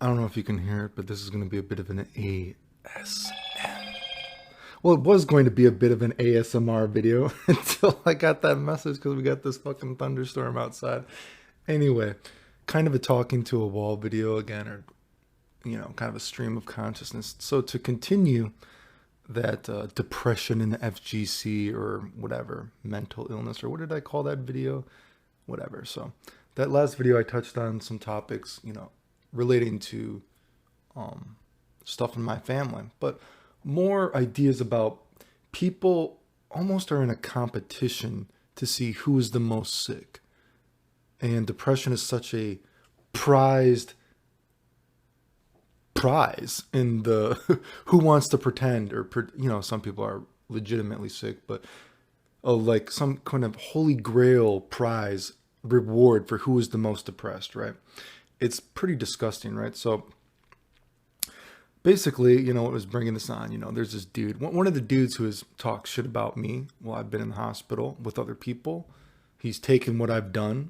I don't know if you can hear it, but this is going to be a bit of an ASMR. Well, it was going to be a bit of an ASMR video until I got that message because we got this fucking thunderstorm outside. Anyway, kind of a talking to a wall video again, or, kind of a stream of consciousness. So to continue that depression in the FGC or whatever, mental illness, or what did I call that video? Whatever. So that last video I touched on some topics, relating to stuff in my family, but more ideas about people almost are in a competition to see who is the most sick. And depression is such a prized prize in the who wants to pretend, or some people are legitimately sick, but like some kind of holy grail prize reward for who is the most depressed, right? It's pretty disgusting, right? So basically, what was bringing this on, there's this dude, one of the dudes who has talked shit about me while I've been in the hospital with other people. He's taken what I've done,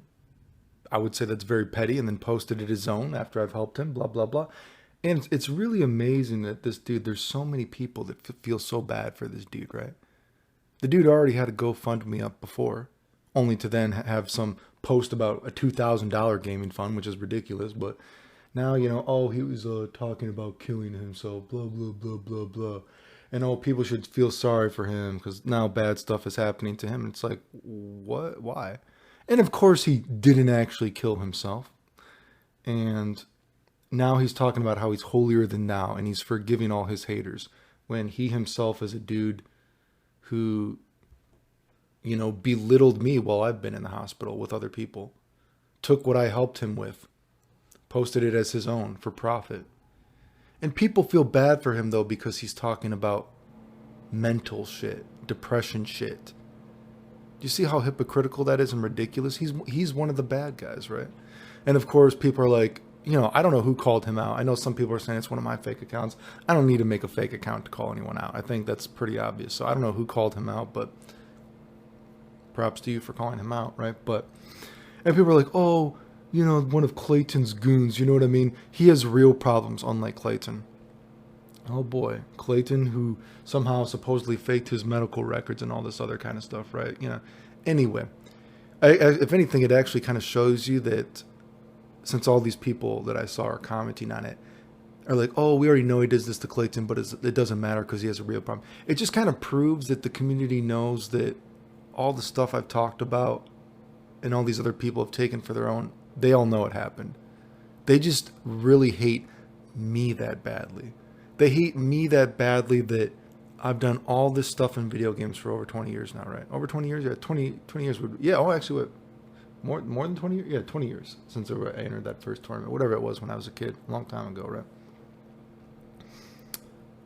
I would say that's very petty, and then posted it his own after I've helped him, blah, blah, blah. And it's really amazing that this dude, there's so many people that feel so bad for this dude, right? The dude already had a GoFundMe up before, only to then have some post about a $2,000 gaming fund, which is ridiculous. But now, oh, he was talking about killing himself, blah, blah, blah, blah, blah. And people should feel sorry for him because now bad stuff is happening to him. It's like, what? Why? And of course, he didn't actually kill himself. And now he's talking about how he's holier than thou and he's forgiving all his haters, when he himself is a dude who, belittled me while I've been in the hospital with other people, took what I helped him with, posted it as his own for profit. And people feel bad for him, though, because he's talking about mental shit, depression shit. Do you see how hypocritical that is and ridiculous? He's one of the bad guys, right? And of course, people are like, I don't know who called him out. I know some people are saying it's one of my fake accounts. I don't need to make a fake account to call anyone out. I think that's pretty obvious. So I don't know who called him out, but props to you for calling him out, right? And people are like, oh, one of Clayton's goons, you know what I mean? He has real problems, unlike Clayton. Oh boy, Clayton, who somehow supposedly faked his medical records and all this other kind of stuff, right? Anyway, if anything, it actually kind of shows you that since all these people that I saw are commenting on it are like, oh, we already know he does this to Clayton, but it doesn't matter because he has a real problem. It just kind of proves that the community knows that all the stuff I've talked about and all these other people have taken for their own, they all know it happened. They just really hate me that badly. They hate me that badly that I've done all this stuff in video games for over 20 years now, right? Over 20 years? Yeah, 20 years. Actually, what? More than 20 years? Yeah, 20 years since I entered that first tournament. Whatever it was when I was a kid. A long time ago, right?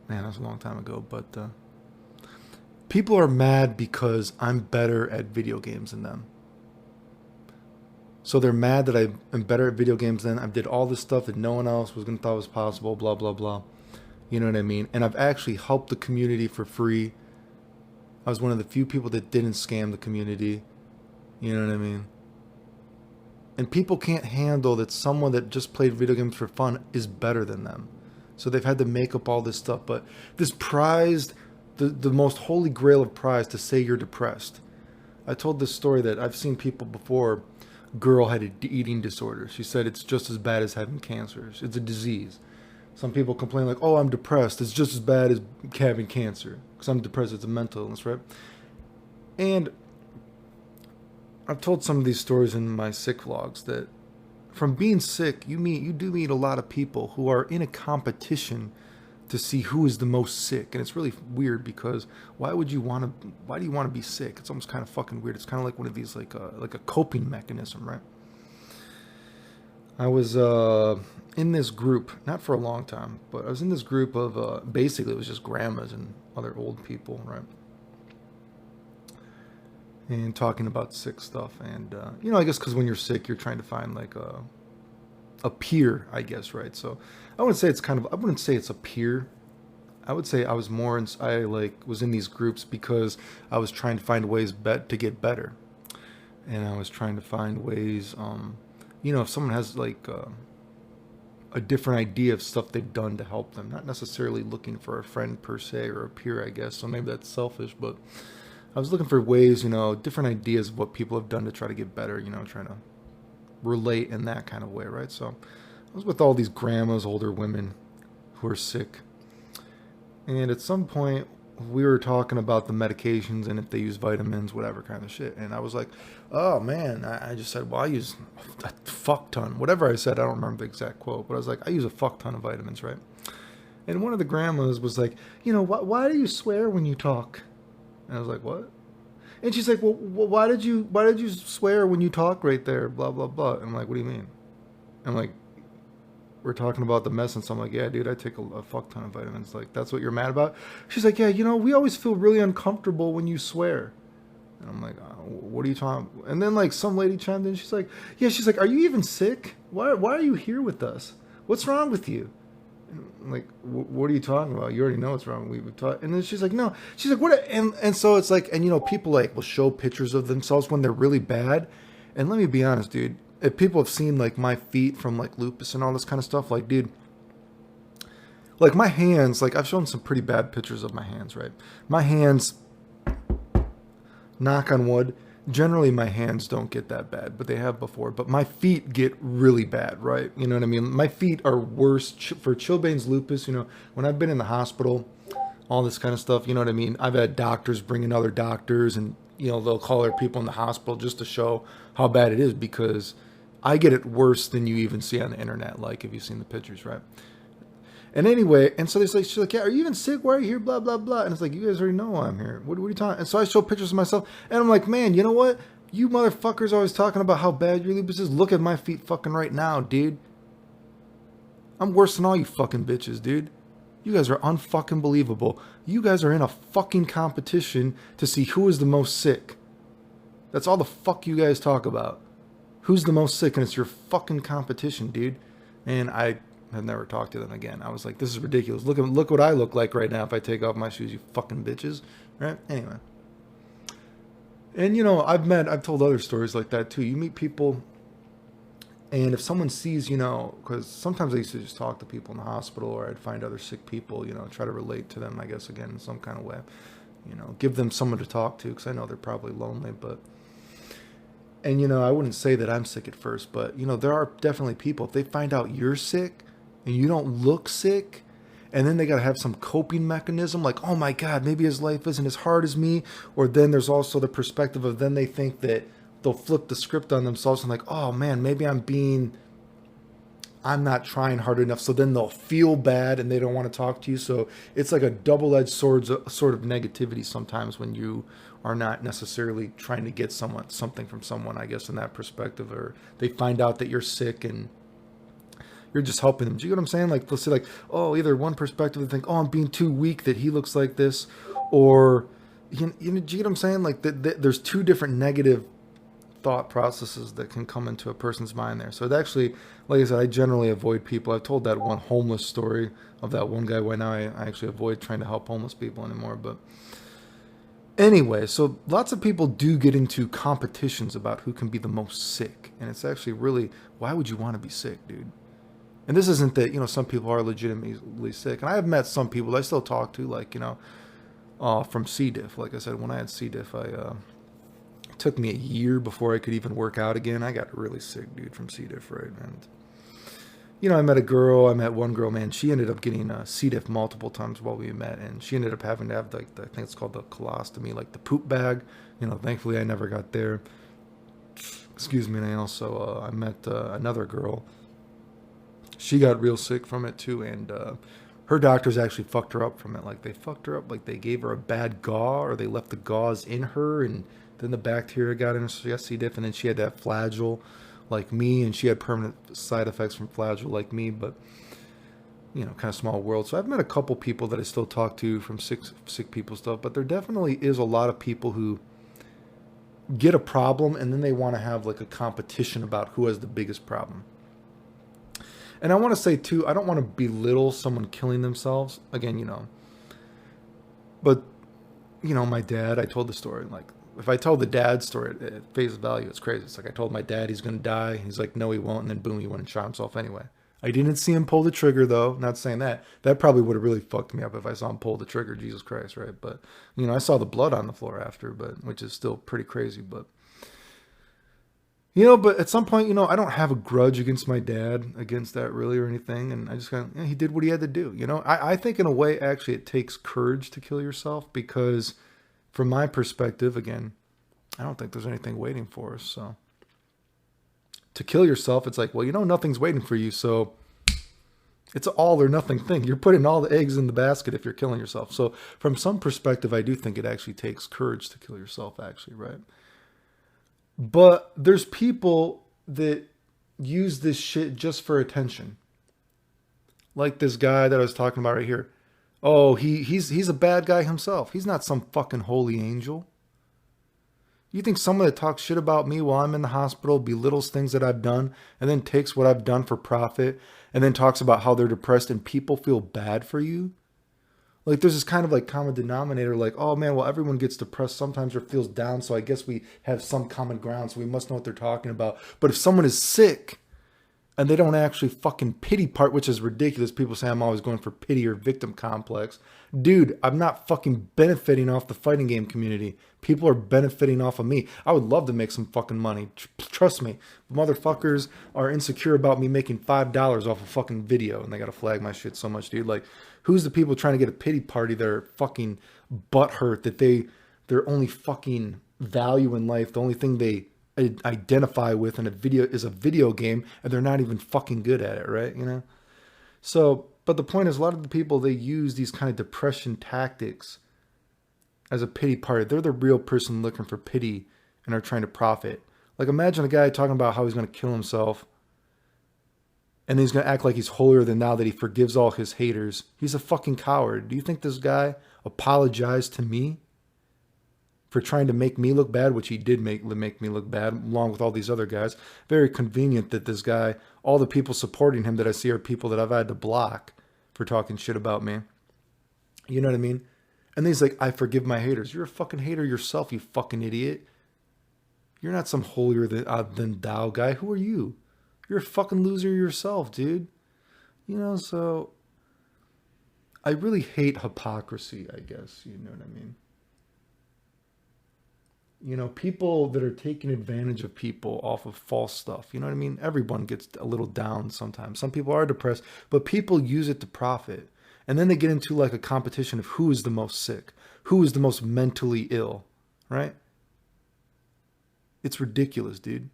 Man, that was a long time ago. But people are mad because I'm better at video games than them. So they're mad that I am better at video games than I did all this stuff that no one else was going to thought was possible, blah, blah, blah. You know what I mean? And I've actually helped the community for free. I was one of the few people that didn't scam the community. You know what I mean? And people can't handle that someone that just played video games for fun is better than them. So they've had to make up all this stuff. But this prized, the most holy grail of prize, to say you're depressed. I told this story that I've seen people before. Girl had an eating disorder. She said it's just as bad as having cancer. It's a disease. Some people complain like, oh, I'm depressed. It's just as bad as having cancer. Because I'm depressed. It's a mental illness, right? And I've told some of these stories in my sick vlogs that from being sick, you do meet a lot of people who are in a competition to see who is the most sick. And it's really weird because why do you want to be sick? It's almost kind of fucking weird. It's kind of like one of these, like a coping mechanism, right? I was in this group, not for a long time, but I was in this group of, basically it was just grandmas and other old people, right? And talking about sick stuff. And, I guess because when you're sick, you're trying to find like a peer, I guess, right? So I wouldn't say it's a peer. I would say I was was in these groups because I was trying to find ways to get better. And I was trying to find ways, if someone has a different idea of stuff they've done to help them. Not necessarily looking for a friend per se or a peer, I guess. So maybe that's selfish, but I was looking for ways, different ideas of what people have done to try to get better, trying to relate in that kind of way, right? So I was with all these grandmas, older women who are sick. And at some point, we were talking about the medications and if they use vitamins, whatever kind of shit. And I was like, oh man, I just said, well, I use a fuck ton. Whatever I said, I don't remember the exact quote, but I was like, I use a fuck ton of vitamins, right? And one of the grandmas was like, why do you swear when you talk? And I was like, what? And she's like, well, why did you swear when you talk right there? Blah, blah, blah. And I'm like, what do you mean? I'm like, we're talking about the medicine. So I'm like, yeah, dude, I take a fuck ton of vitamins. Like, that's what you're mad about? She's like, yeah, we always feel really uncomfortable when you swear. And I'm like, what are you talking about? And then like some lady chimed in. She's like, are you even sick? Why are you here with us? What's wrong with you? I'm like, what are you talking about? You already know what's wrong. We've talked. And then she's like, no. She's like, what? And so it's like, and people like will show pictures of themselves when they're really bad. And let me be honest, dude. If people have seen like my feet from like lupus and all this kind of stuff, like, dude, like my hands, like I've shown some pretty bad pictures of my hands, right? My hands, knock on wood, generally my hands don't get that bad, but they have before. But my feet get really bad, right? You know what I mean? My feet are worse for Chilblain's lupus. When I've been in the hospital, all this kind of stuff, you know what I mean? I've had doctors bring in other doctors and, they'll call their people in the hospital just to show how bad it is because I get it worse than you even see on the internet, like if you've seen the pictures, right? And anyway, and so she's like, yeah, are you even sick? Why are you here? Blah, blah, blah. And it's like, you guys already know why I'm here. What are you talking? And so I show pictures of myself and I'm like, man, you know what? You motherfuckers always talking about how bad your lupus is. Look at my feet fucking right now, dude. I'm worse than all you fucking bitches, dude. You guys are unfucking believable. You guys are in a fucking competition to see who is the most sick. That's all the fuck you guys talk about. Who's the most sick? And it's your fucking competition, dude. And I have never talked to them again. I was like, this is ridiculous. Look what I look like right now if I take off my shoes, you fucking bitches. Right? Anyway. And I've told other stories like that too. You meet people and if someone sees, because sometimes I used to just talk to people in the hospital or I'd find other sick people, try to relate to them, I guess, again, in some kind of way. Give them someone to talk to because I know they're probably lonely, but... And, I wouldn't say that I'm sick at first, but, there are definitely people, if they find out you're sick and you don't look sick, and then they got to have some coping mechanism, like, oh my God, maybe his life isn't as hard as me. Or then there's also the perspective of then they think that they'll flip the script on themselves and like, oh man, maybe I'm not trying hard enough. So then they'll feel bad and they don't want to talk to you. So it's like a double-edged sword sort of negativity sometimes when you are not necessarily trying to get something from someone, I guess, in that perspective, or they find out that you're sick and you're just helping them. Do you get what I'm saying? Like, they'll say like, oh, either one perspective, they think, oh, I'm being too weak that he looks like this, or, do you get what I'm saying? Like, there's two different negative thought processes that can come into a person's mind there. So it actually, like I said, I generally avoid people. I've told that one homeless story of that one guy why now I actually avoid trying to help homeless people anymore. But anyway, so lots of people do get into competitions about who can be the most sick. And it's actually really, why would you want to be sick, dude? And this isn't that, some people are legitimately sick. And I have met some people that I still talk to, like, from C. diff. Like I said, when I had C. diff, it took me a year before I could even work out again. I got really sick, dude, from C. diff, right? And, I met one girl, man, she ended up getting C. diff multiple times while we met. And she ended up having to have, like, I think it's called the colostomy, like the poop bag. Thankfully I never got there. Excuse me. And I also, I met another girl. She got real sick from it too, and her doctors actually fucked her up from it. Like, they fucked her up, like they gave her a bad gauze, or they left the gauze in her, and then the bacteria got in her, so she got C. diff, and then she had that flagell like me, and she had permanent side effects from flagell like me, but, kind of small world. So I've met a couple people that I still talk to from sick people stuff, but there definitely is a lot of people who get a problem, and then they want to have, like, a competition about who has the biggest problem. And I want to say, too, I don't want to belittle someone killing themselves. Again, But, my dad, I told the story. Like, if I tell the dad story at face value, it's crazy. It's like, I told my dad he's going to die. He's like, no, he won't. And then, boom, he went and shot himself anyway. I didn't see him pull the trigger, though. Not saying that. That probably would have really fucked me up if I saw him pull the trigger, Jesus Christ, right? But, you know, I saw the blood on the floor after, but which is still pretty crazy. But, you know, but at some point, you know, I don't have a grudge against my dad, against that really or anything. And I just kind of, you know, he did what he had to do. You know, I think in a way, actually, it takes courage to kill yourself because from my perspective, again, I don't think there's anything waiting for us. So to kill yourself, it's like, well, you know, nothing's waiting for you. So it's an all or nothing thing. You're putting all the eggs in the basket if you're killing yourself. So from some perspective, I do think it actually takes courage to kill yourself, actually, right? But there's people that use this shit just for attention. Like this guy that I was talking about right here. Oh, he's a bad guy himself. He's not some fucking holy angel. You think someone that talks shit about me while I'm in the hospital, belittles things that I've done, and then takes what I've done for profit, and then talks about how they're depressed and people feel bad for you? Like there's this kind of like common denominator, like, oh man, well, everyone gets depressed sometimes or feels down, so I guess we have some common ground, so we must know what they're talking about. But if someone is sick and they don't actually fucking pity part, which is ridiculous. People say I'm always going for pity or victim complex. Dude, I'm not fucking benefiting off the fighting game community. People are benefiting off of me. I would love to make some fucking money. Trust me. Motherfuckers are insecure about me making $5 off a fucking video and they gotta flag my shit so much, dude. Like, who's the people trying to get a pity party that are fucking butthurt that their only fucking value in life, the only thing they identify with in a video is a video game and they're not even fucking good at it, right? You know? So, but the point is, a lot of the people, they use these kind of depression tactics as a pity party. They're the real person looking for pity and are trying to profit. Like imagine a guy talking about how he's going to kill himself and he's going to act like he's holier than thou, that he forgives all his haters. He's a fucking coward. Do you think this guy apologized to me for trying to make me look bad, which he did make me look bad, along with all these other guys? Very convenient that this guy, all the people supporting him that I see are people that I've had to block for talking shit about me. You know what I mean? And he's like, I forgive my haters. You're a fucking hater yourself, you fucking idiot. You're not some holier than thou guy. Who are you? You're a fucking loser yourself, dude. You know, so I really hate hypocrisy, I guess. You know what I mean? You know, people that are taking advantage of people off of false stuff. You know what I mean? Everyone gets a little down sometimes. Some people are depressed, but people use it to profit. And then they get into like a competition of who is the most sick, who is the most mentally ill, right? It's ridiculous, dude.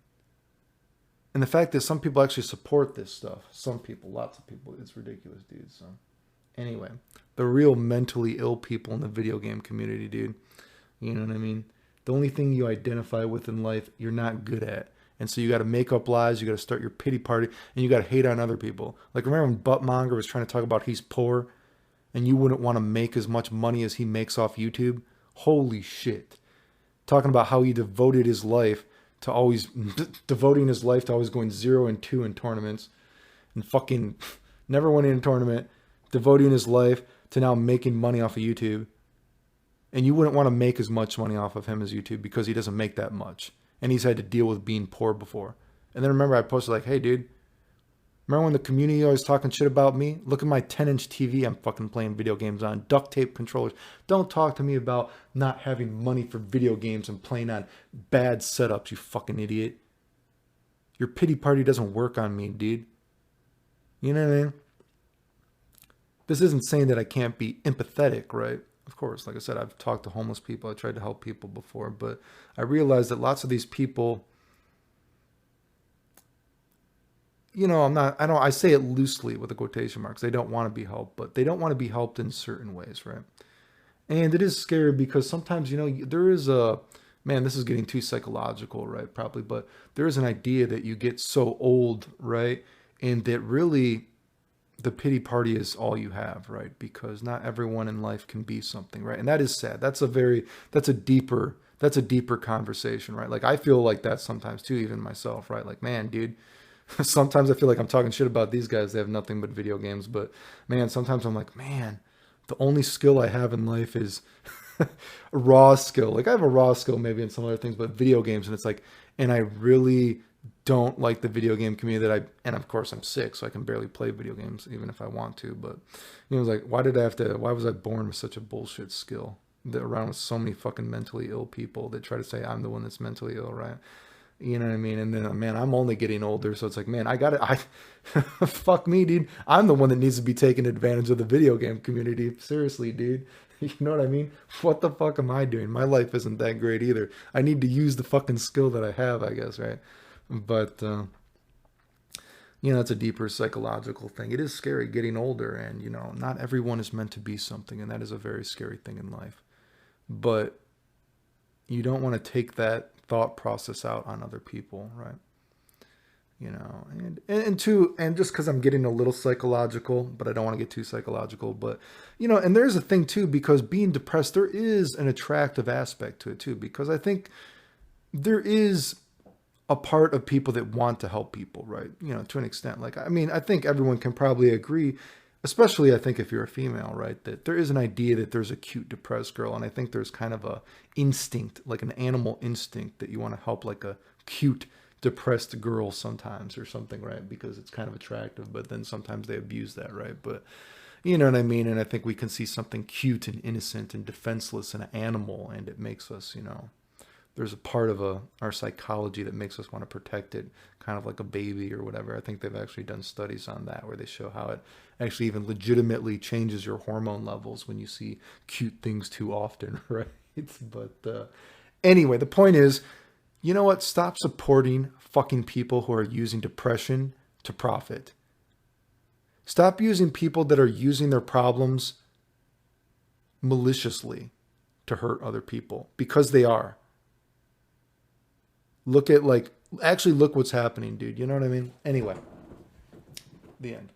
And the fact that some people actually support this stuff, some people, lots of people, it's ridiculous, dude. So anyway, the real mentally ill people in the video game community, dude. You know what I mean? The only thing you identify with in life, you're not good at. And so you got to make up lies, you got to start your pity party, and you got to hate on other people. Like remember when Buttmonger was trying to talk about he's poor and you wouldn't want to make as much money as he makes off YouTube? Holy shit. Talking about how he devoted his life to always, devoting his life to always going 0-2 in tournaments and fucking never winning a tournament, devoting his life to now making money off of YouTube. And you wouldn't want to make as much money off of him as YouTube because he doesn't make that much. And he's had to deal with being poor before. And then remember I posted like, hey dude, remember when the community always talking shit about me? Look at my 10-inch TV I'm fucking playing video games on. Duct tape controllers. Don't talk to me about not having money for video games and playing on bad setups, you fucking idiot. Your pity party doesn't work on me, dude. You know what I mean? This isn't saying that I can't be empathetic, right? Of course, like I said, I've talked to homeless people. I tried to help people before, but I realized that lots of these people, you know, I say it loosely with the quotation marks. They don't want to be helped, but they don't want to be helped in certain ways, right? And it is scary because sometimes, you know, there is man, this is getting too psychological, right? Probably, but there is an idea that you get so old, right? And that really the pity party is all you have, right? Because not everyone in life can be something, right? And that is sad. That's a deeper conversation, right? Like I feel like that sometimes too, even myself, right? Like, man, dude, sometimes I feel like I'm talking shit about these guys. They have nothing but video games, but man, sometimes I'm like, man, the only skill I have in life is raw skill. Like I have a raw skill maybe in some other things, but video games. And it's like, and I really don't like the video game community and of course I'm sick, so I can barely play video games even if I want to. But it's like, why was I born with such a bullshit skill that around with so many fucking mentally ill people that try to say I'm the one that's mentally ill, right? You know what I mean? And then, man, I'm only getting older, so it's like, man, fuck me, dude. I'm the one that needs to be taking advantage of the video game community. Seriously, dude. You know what I mean? What the fuck am I doing? My life isn't that great either. I need to use the fucking skill that I have, I guess, right? But, it's a deeper psychological thing. It is scary getting older, and, not everyone is meant to be something, and that is a very scary thing in life. But you don't want to take that thought process out on other people, right? And just because I'm getting a little psychological, but I don't want to get too psychological, but and there's a thing too, because being depressed, there is an attractive aspect to it too, because I think there is a part of people that want to help people, right? To an extent. Like, I mean, I think everyone can probably agree, especially I think if you're a female, right, that there is an idea that there's a cute depressed girl, and I think there's kind of a instinct, like an animal instinct, that you want to help like a cute depressed girl sometimes or something, right? Because it's kind of attractive, but then sometimes they abuse that, right? But you know what I mean? And I think we can see something cute and innocent and defenseless in an animal, and it makes us, there's a part of our psychology that makes us want to protect it, kind of like a baby or whatever. I think they've actually done studies on that where they show how it actually even legitimately changes your hormone levels when you see cute things too often, right? But anyway, the point is, you know what? Stop supporting fucking people who are using depression to profit. Stop using people that are using their problems maliciously to hurt other people, because they are. Look what's happening, dude. You know what I mean? Anyway, the end.